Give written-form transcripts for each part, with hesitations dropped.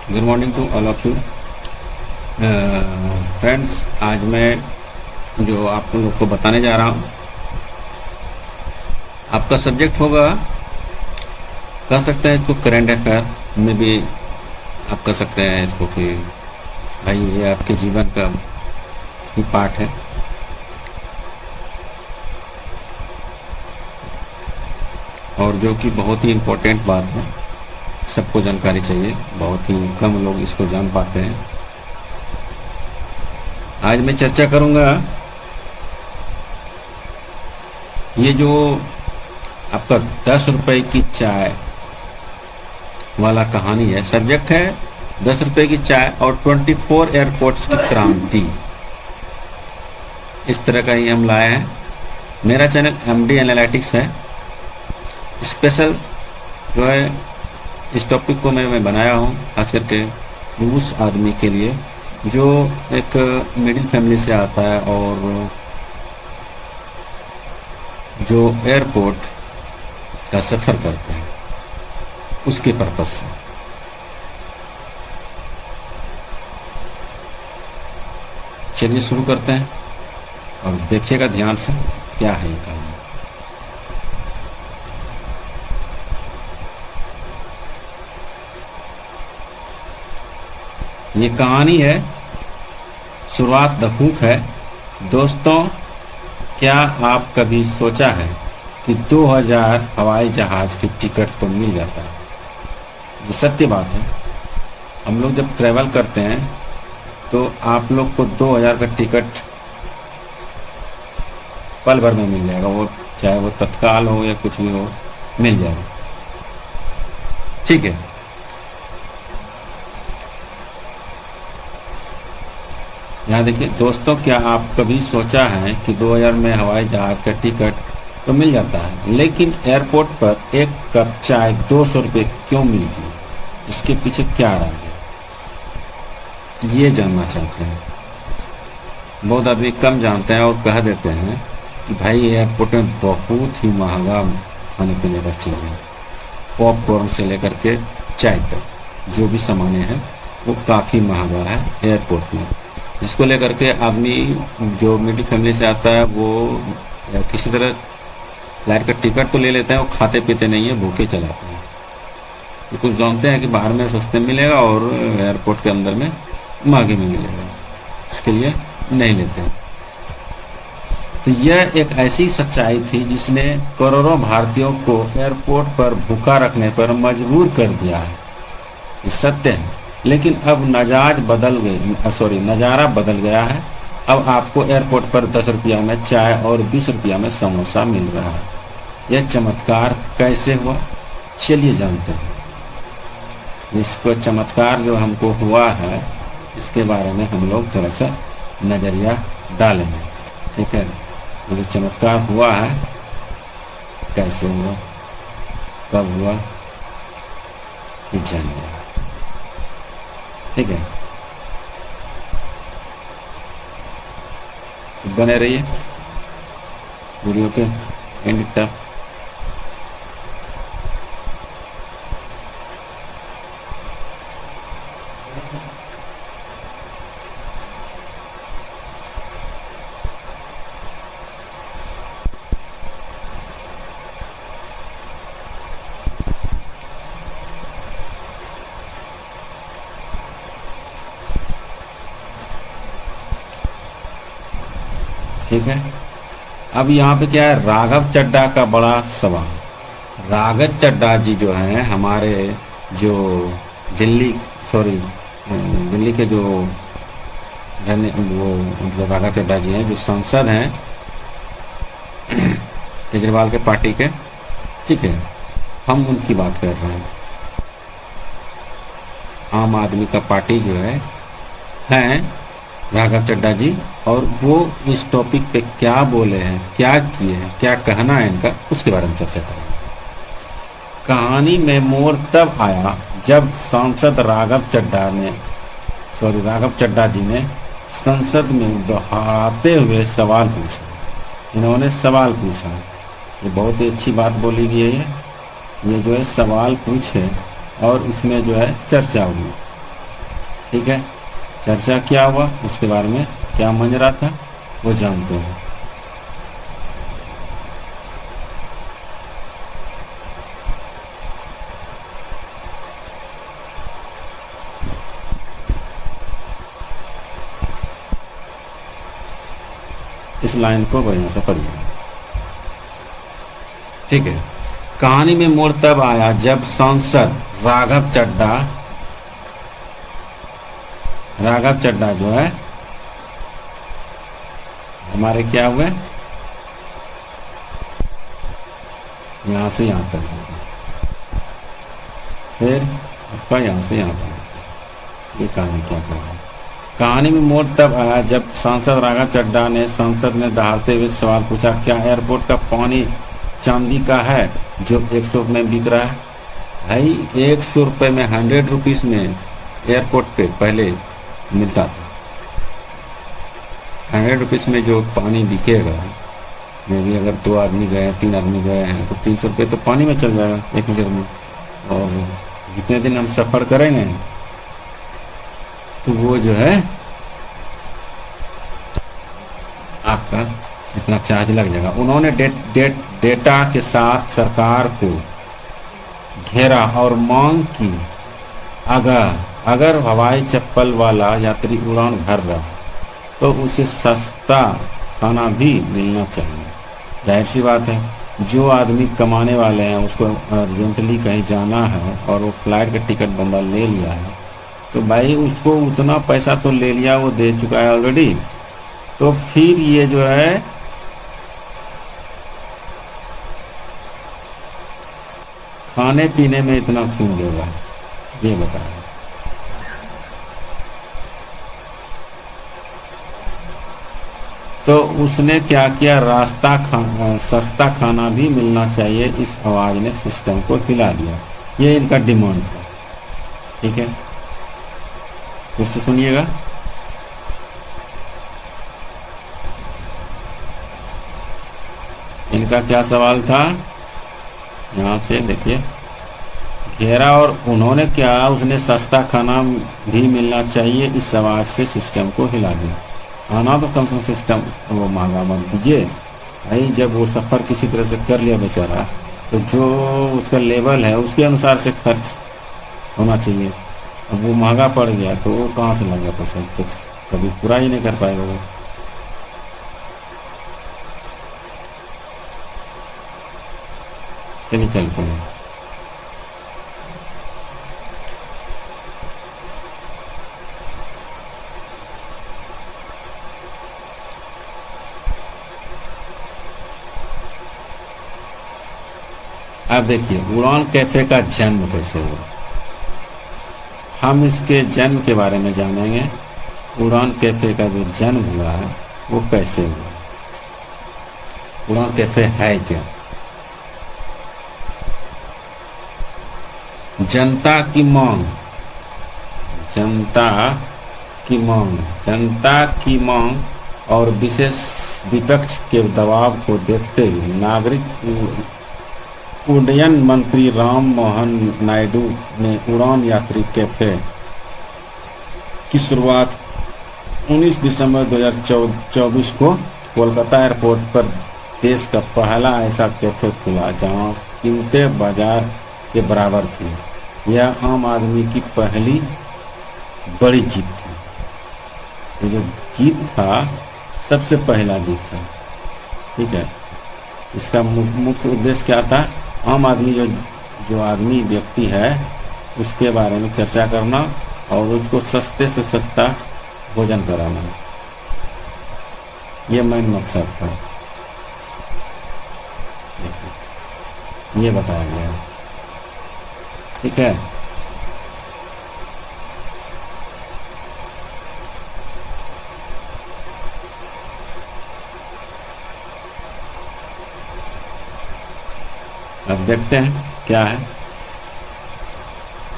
Good morning to all of you friends. आज मैं जो आप लोग को बताने जा रहा हूँ, आपका सब्जेक्ट होगा, कह सकते हैं इसको करेंट अफेयर में भी आप कह सकते हैं इसको कि भाई ये आपके जीवन का ही पार्ट है। और जो कि बहुत ही इम्पोर्टेंट बात है, सबको जानकारी चाहिए, बहुत ही कम लोग इसको जान पाते हैं। आज मैं चर्चा करूंगा ये जो आपका 10 रुपए की चाय वाला कहानी है। सब्जेक्ट है 10 रुपए की चाय और 24 एयरपोर्ट्स की क्रांति। इस तरह का ही हम लाए हैं। मेरा चैनल एमडी एनालिटिक्स है। स्पेशल जो है इस टॉपिक को मैं बनाया हूँ खास करके उस आदमी के लिए जो एक मिडिल फैमिली से आता है और जो एयरपोर्ट का सफ़र करते हैं, उसके पर्पस से। चलिए शुरू करते हैं और देखिएगा ध्यान से क्या है ये कहानी। ये कहानी है, शुरुआत द हुक है। दोस्तों, क्या आप कभी सोचा है कि 2000 हवाई जहाज की टिकट तो मिल जाता है? ये सत्य बात है। हम लोग जब ट्रैवल करते हैं तो आप लोग को 2000 का टिकट पल भर में मिल जाएगा, वो चाहे वो तत्काल हो या कुछ भी हो, मिल जाएगा। ठीक है। यहाँ देखिए दोस्तों, क्या आप कभी सोचा है कि 2000 में हवाई जहाज का टिकट तो मिल जाता है, लेकिन एयरपोर्ट पर एक कप चाय 200 रुपये क्यों मिलती है? इसके पीछे क्या राज है, ये जानना चाहते हैं। बहुत आदमी कम जानते हैं और कह देते हैं कि भाई एयरपोर्ट में बहुत ही महंगा खाने पीने का चीज़ है। पॉपकॉर्न से लेकर के चाय तक जो भी सामानें हैं वो काफ़ी महंगा है एयरपोर्ट में, जिसको लेकर के आदमी जो मिडिल फैमिली से आता है वो किसी तरह फ्लाइट का टिकट तो ले लेते हैं, वो खाते पीते नहीं है, भूखे चलाते हैं। तो कुछ जानते हैं कि बाहर में सस्ते में मिलेगा और एयरपोर्ट के अंदर में महंगे में मिलेगा, इसके लिए नहीं लेते हैं। तो यह एक ऐसी सच्चाई थी जिसने करोड़ों भारतीयों को एयरपोर्ट पर भूखा रखने पर मजबूर कर दिया है। ये सत्य है। लेकिन अब नज़ारा बदल गया है। अब आपको एयरपोर्ट पर 10 रुपया में चाय और 20 रुपया में समोसा मिल रहा है। यह चमत्कार कैसे हुआ, चलिए जानते हैं। इसको चमत्कार जो हमको हुआ है, इसके बारे में हम लोग थोड़ा सा नज़रिया डालेंगे। ठीक है। जो चमत्कार हुआ है, कैसे हुआ, कब हुआ, ये जानिए। ठीक है, तो बने रहिए वीडियो के एंड तक। ठीक है। अब यहाँ पे क्या है, राघव चड्ढा का बड़ा सवाल। राघव चड्ढा जी जो हैं हमारे, जो दिल्ली के जो रहने वो मतलब राघव चड्ढा जी हैं, जो सांसद हैं केजरीवाल के पार्टी के। ठीक है, हम उनकी बात कर रहे हैं। आम आदमी का पार्टी जो है राघव चड्ढा जी, और वो इस टॉपिक पे क्या बोले हैं, क्या किए हैं, क्या कहना है इनका, उसके बारे में चर्चा करेंगे। कहानी में मोड़ तब आया जब सांसद राघव चड्ढा जी ने संसद में दोहराते हुए सवाल पूछा। इन्होंने सवाल पूछा, ये बहुत ही अच्छी बात बोली गई है। ये जो है सवाल पूछे और इसमें जो है चर्चा हुई। ठीक है, चर्चा क्या हुआ उसके बारे में, क्या मंजरा था वो जानते हैं। इस लाइन को बढ़िया से पढ़िए। ठीक है, कहानी में मोड़ तब आया जब सांसद राघव चड्ढा जो है हमारे क्या हुए, यहाँ से यहाँ तक, फिर आपका यहाँ से यहाँ तक। ये कहानी क्या कर रहा है। कहानी में मोड़ तब आया जब सांसद राघव चड्ढा ने संसद में दहाड़ते हुए सवाल पूछा, क्या एयरपोर्ट का पानी चांदी का है जो 100 में बिक रहा है। भाई 100 रुपये में, 100 रुपीज़ में एयरपोर्ट पे पहले मिलता था। 100 रुपीज़ में जो पानी बिकेगा, में भी अगर 2 आदमी गए, 3 आदमी गए हैं तो 300 रुपये तो पानी में चल जाएगा 1 लीटर में। और जितने दिन हम सफ़र करेंगे तो वो जो है आपका इतना चार्ज लग जाएगा। उन्होंने डेटा के साथ सरकार को घेरा और मांग की, अगर हवाई चप्पल वाला यात्री उड़ान भर रहा तो उसे सस्ता खाना भी मिलना चाहिए। जाहिर सी बात है, जो आदमी कमाने वाले हैं उसको अर्जेंटली कहीं जाना है और वो फ्लाइट का टिकट बंदा ले लिया है तो भाई उसको उतना पैसा तो ले लिया, वो दे चुका है ऑलरेडी। तो फिर ये जो है खाने पीने में इतना क्यों लेगा, ये बताया। तो उसने क्या किया, सस्ता खाना भी मिलना चाहिए, इस आवाज ने सिस्टम को हिला दिया। ये इनका डिमांड था। ठीक है, इससे सुनिएगा। इनका क्या सवाल था, यहाँ से देखिए, घेरा और उन्होंने क्या, उसने सस्ता खाना भी मिलना चाहिए, इस आवाज से सिस्टम को हिला दिया। खाना तो कम से कम सिस्टम वो महंगा मत दीजिए भाई। जब वो सफ़र किसी तरह से कर लिया बेचारा तो जो उसका लेवल है उसके अनुसार से खर्च होना चाहिए। अब वो महंगा पड़ गया तो वो कहाँ से लगा पैसा, तो कभी पूरा ही नहीं कर पाएगा वो। चलिए चलते हैं। अब देखिए उड़ान कैफे का जन्म कैसे हुआ, हम इसके जन्म के बारे में जानेंगे। उड़ान कैफे का जो जन्म हुआ है वो कैसे हुआ, उड़ान कैफे है क्या। जनता की मांग, जनता की मांग और विशेष विपक्ष के दबाव को देखते हुए नागरिक उड्डयन मंत्री राम मोहन नायडू ने उड़ान यात्री कैफे की शुरुआत 19 दिसंबर 2024 को कोलकाता एयरपोर्ट पर देश का पहला ऐसा कैफे खुला जहां कीमतें बाजार के बराबर थी। यह आम आदमी की पहली बड़ी जीत थी। ये जो जीत था सबसे पहला जीत था। ठीक है, इसका मुख्य उद्देश्य क्या था, आम आदमी जो आदमी व्यक्ति है उसके बारे में चर्चा करना और उसको सस्ते से सस्ता भोजन कराना, ये मेन मकसद था। ये बताया गया। ठीक है, अब देखते हैं क्या है।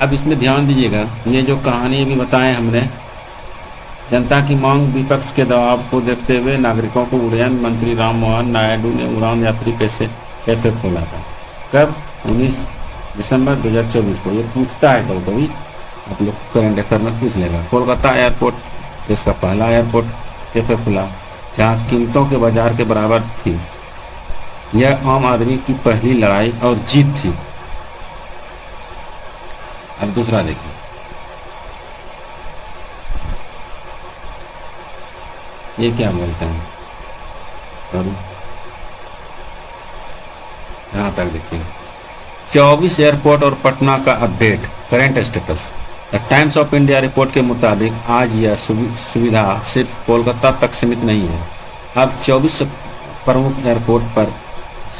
अब इसमें ध्यान दीजिएगा, ये जो कहानी अभी बताए हमने, जनता की मांग विपक्ष के दबाव को देखते हुए नागरिकों को उड्डयन मंत्री राम मोहन नायडू ने उड़ान यात्री कैफे खोला था। कब, 19 दिसंबर 2024 को। ये पूछता है कभी कभी आप लोग करंट अफेयर में पूछ लेगा। कोलकाता एयरपोर्ट देश का पहला एयरपोर्ट कैफे खुला जहाँ कीमतों के बाजार के बराबर थी। यह आम आदमी की पहली लड़ाई और जीत थी। अब दूसरा देखिए, ये क्या बोलते हैं, और यहाँ तक देखिए 24 एयरपोर्ट और पटना का update current status. The times of India report के मुताबिक आज यह सुविधा सिर्फ कोलकाता तक सीमित नहीं है। अब 24 प्रमुख एयरपोर्ट पर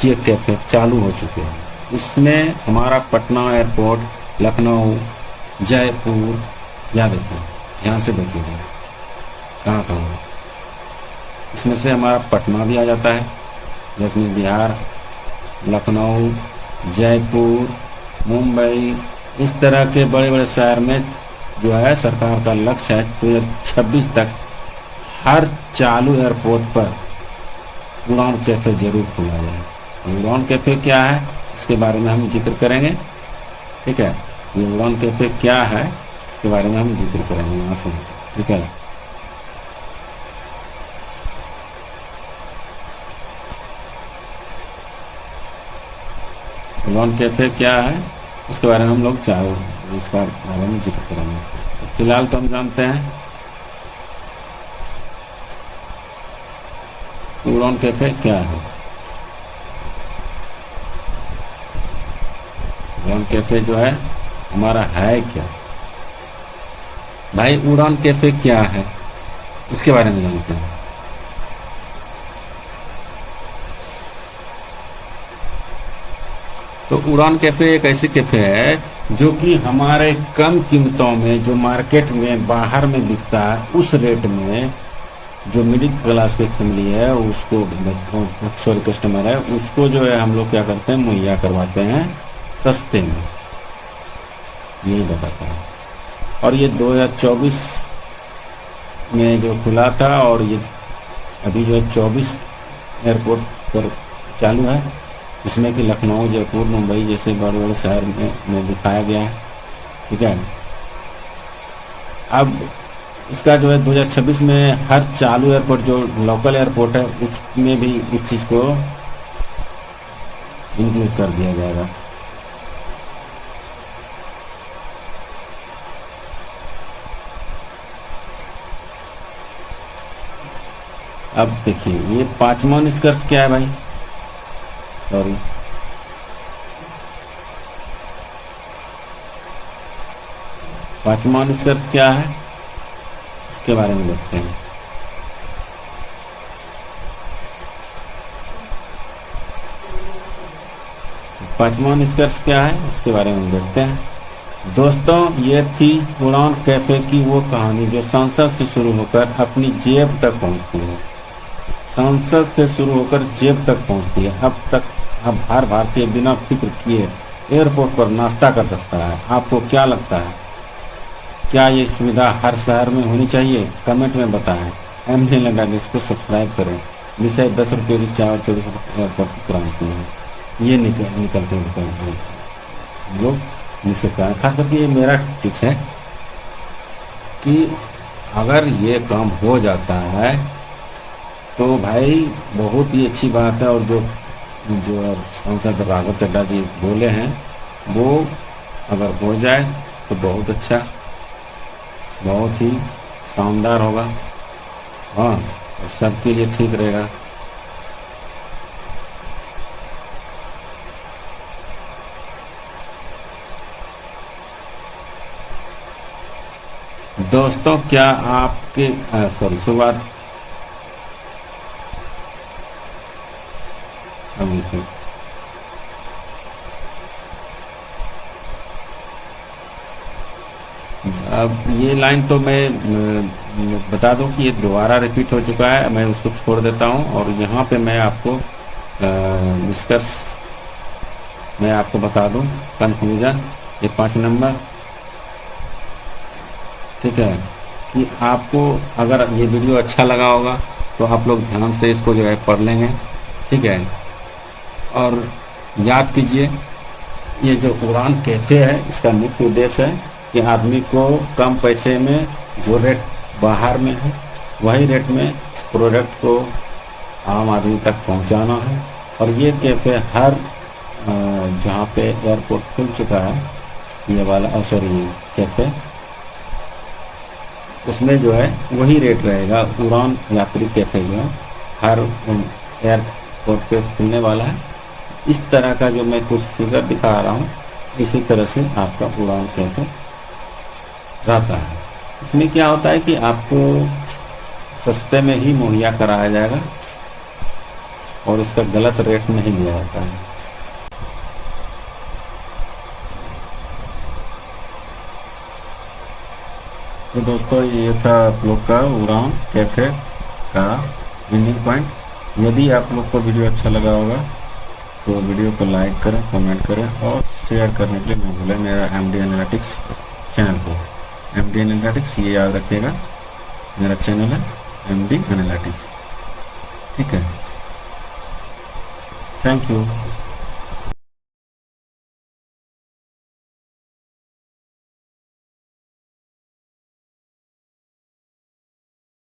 ये कैफे चालू हो चुके हैं। इसमें हमारा पटना एयरपोर्ट, लखनऊ, जयपुर, या देखिए ध्यान से देखिएगा कहाँ कहाँ, इसमें से हमारा पटना भी आ जाता है, जिसमें बिहार, लखनऊ, जयपुर, मुंबई, इस तरह के बड़े बड़े शहर में जो है सरकार का लक्ष्य है 2026 तक हर चालू एयरपोर्ट पर उड़ान कैफे जरूर खोला जाए। उड़ान कैफे क्या है इसके बारे में हम जिक्र करेंगे, ठीक है। ये उड़ान कैफे क्या है इसके बारे में हम जिक्र करेंगे यहाँ से, ठीक है। उड़ान कैफे क्या है उसके बारे में हम लोग इसका बारे में जिक्र करेंगे। फिलहाल तो हम जानते हैं उड़ान कैफे क्या है। उड़ान कैफे जो है हमारा है क्या भाई, उड़ान कैफे क्या है इसके बारे में जानते हैं। तो उड़ान कैफे एक ऐसी कैफे है जो कि हमारे कम कीमतों में जो मार्केट में बाहर में बिकता है उस रेट में जो मिडिल क्लास की फैमिली है उसको, सॉरी कस्टमर है उसको जो है हम लोग क्या करते हैं मुहैया करवाते हैं सस्ते में, यही बताता है। और ये 2024 में जो खुला था और ये अभी जो है 24 एयरपोर्ट पर चालू है, जिसमें कि लखनऊ, जयपुर, मुंबई जैसे बड़े बड़े शहर में दिखाया गया है, ठीक है। अब इसका जो है 2026 में हर चालू एयरपोर्ट जो लोकल एयरपोर्ट है उसमें भी इस चीज़ को इंक्लूड कर दिया जाएगा। अब देखिए ये पांचवा निष्कर्ष क्या है भाई, सॉरी पांचवा निष्कर्ष क्या है इसके बारे में देखते हैं। पांचवा निष्कर्ष क्या है इसके बारे में देखते हैं। दोस्तों ये थी उड़ान कैफे की वो कहानी जो संसद से शुरू होकर अपनी जेब तक पहुंचती है। संसद से शुरू होकर जेब तक पहुंचती है। अब हर भारतीय बिना फिक्र किए एयरपोर्ट पर नाश्ता कर सकता है। आपको क्या लगता है, क्या ये सुविधा हर शहर में होनी चाहिए? कमेंट में बताएं। एमडी लगा इसको सब्सक्राइब करें। विषय 10 रुपये रिचार्ज 24 एयरपोर्ट की क्रांति है, ये निकलते हैं लोग निश्चित करें। खास करके ये मेरा टिप्स है कि अगर ये काम हो जाता है तो भाई बहुत ही अच्छी बात है। और जो सांसद राघव चड्ढा जी बोले हैं वो अगर हो जाए तो बहुत अच्छा, बहुत ही शानदार होगा, हाँ, और सबके लिए ठीक रहेगा। दोस्तों क्या आपके सॉरी शुरुआत अब ये लाइन तो मैं बता दूं कि ये दोबारा रिपीट हो चुका है, मैं उसको छोड़ देता हूं। और यहाँ पे मैं आपको निष्कर्ष मैं आपको बता दूं, कंक्लूजन, ये 5 नंबर, ठीक है। कि आपको अगर ये वीडियो अच्छा लगा होगा तो आप लोग ध्यान से इसको जो है पढ़ लेंगे, ठीक है। और याद कीजिए ये जो उड़ान कैफे है इसका मुख्य उद्देश्य है कि आदमी को कम पैसे में जो रेट बाहर में है वही रेट में प्रोडक्ट को आम आदमी तक पहुंचाना है। और ये कैफ़े हर जहाँ पे एयरपोर्ट खुल चुका है ये वाला सॉरी कैफ़े, उसमें जो है वही रेट रहेगा। उड़ान यात्री कैफ़े जो है हर एयरपोर्ट पे खुलने वाला है। इस तरह का जो मैं कुछ फिगर दिखा रहा हूँ इसी तरह से आपका उड़ान कैफ़े रहता है। इसमें क्या होता है कि आपको सस्ते में ही मुहैया कराया जाएगा और इसका गलत रेट नहीं लिया जाता है। तो दोस्तों ये था आप लोग का उड़ान कैफ़े का एंडिंग पॉइंट। यदि आप लोग को वीडियो अच्छा लगा होगा तो वीडियो को लाइक करें, कमेंट करें और शेयर करने के लिए ना भूलें मेरा एमडी एनालिटिक्स चैनल को। एमडी एनालिटिक्स ये याद रखिएगा, मेरा चैनल है एमडी एनालिटिक्स। ठीक है, थैंक यू।